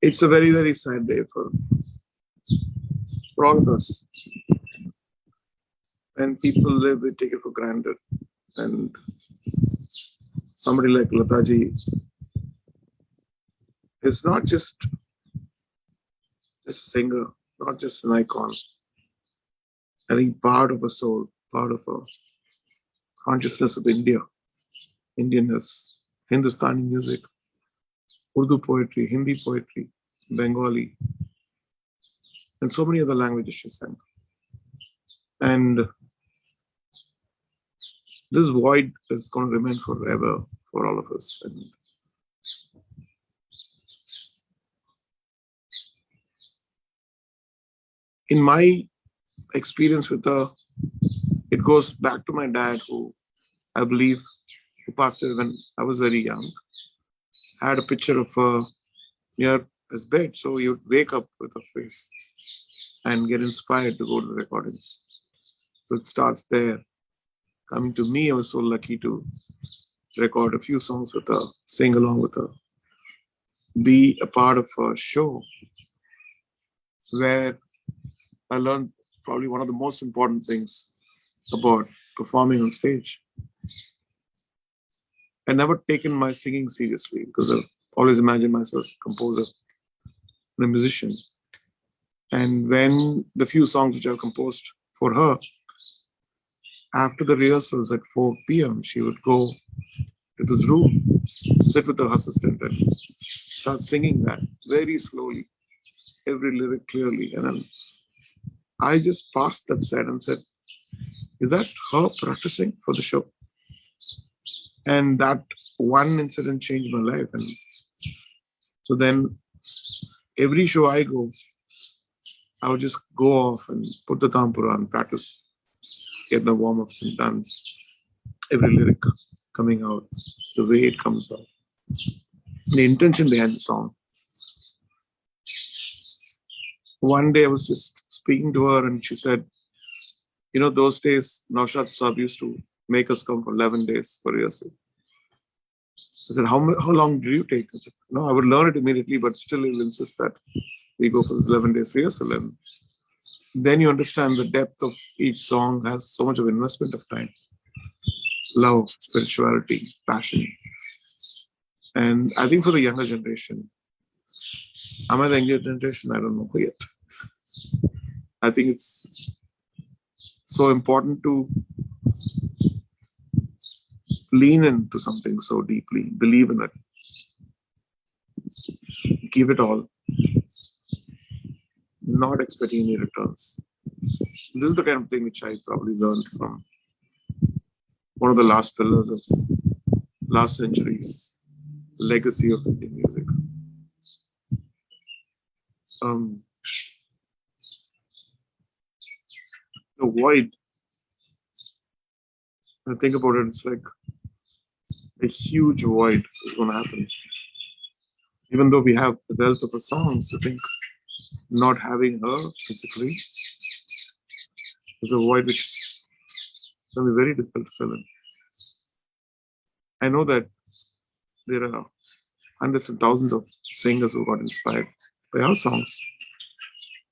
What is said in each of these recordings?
It's a very, very sad day for all of us. When people live, we take it for granted. And somebody like LATHA is not just a singer, not just an icon. I think part of a soul, part of a consciousness of India, Indianness, Hindustani music, Urdu poetry, Hindi poetry, Bengali, and so many other languages she sang. And this void is going to remain forever for all of us. And in my experience with her, it goes back to my dad, who I believe who passed away when I was very young. I had a picture of her near his bed, so he would wake up with her face and get inspired to go to the recordings. So it starts there. Coming to me, I was so lucky to record a few songs with her, sing along with her, be a part of a show where I learned probably one of the most important things about performing on stage. I never taken my singing seriously because I've always imagined myself as a composer and a musician. And when the few songs which I've composed for her, after the rehearsals at 4 p.m., she would go to this room, sit with her assistant and start singing that very slowly, every lyric clearly. And then I just passed that set and said, is that her practicing for the show? And that one incident changed my life. And so then every show I go, I would just go off and put the tampura and practice, get the warm-ups and done every lyric coming out, the way it comes out, the intention behind the song. One day I was just speaking to her and she said, you know, those days Naushad Saab used to make us come for 11 days for rehearsal. I said, how long do you take? I said, no, I would learn it immediately, but still he'll insist that we go for this 11 days rehearsal. And then you understand the depth of each song has so much of investment of time, love, spirituality, passion. And I think for the younger generation, am I the younger generation? I don't know yet. I think it's so important to lean into something so deeply, believe in it, give it all, not expecting any returns. This is the kind of thing which I probably learned from one of the last pillars of last century's legacy of Indian music. The void, when I think about it, it's like a huge void is going to happen. Even though we have the wealth of her songs, I think not having her physically is a void which is going to be very difficult to fill in. I know that there are hundreds and thousands of singers who got inspired by our songs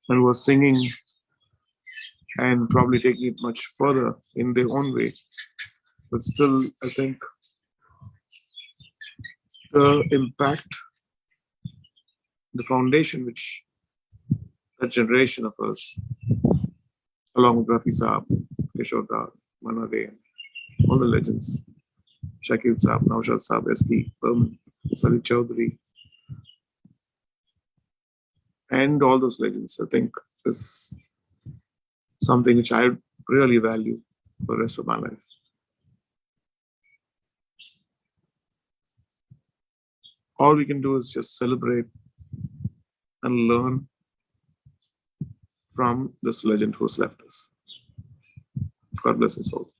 and who are singing and probably taking it much further in their own way. But still, I think the impact, the foundation which that generation of us, along with Rafi Saab, Kishore Da, Manade, and all the legends, Shakil Saab, Naushad Saab, S.P. Burman, Sali Chaudhary, and all those legends, I think is something which I really value for the rest of my life. All we can do is just celebrate and learn from this legend who's left us. God bless us all.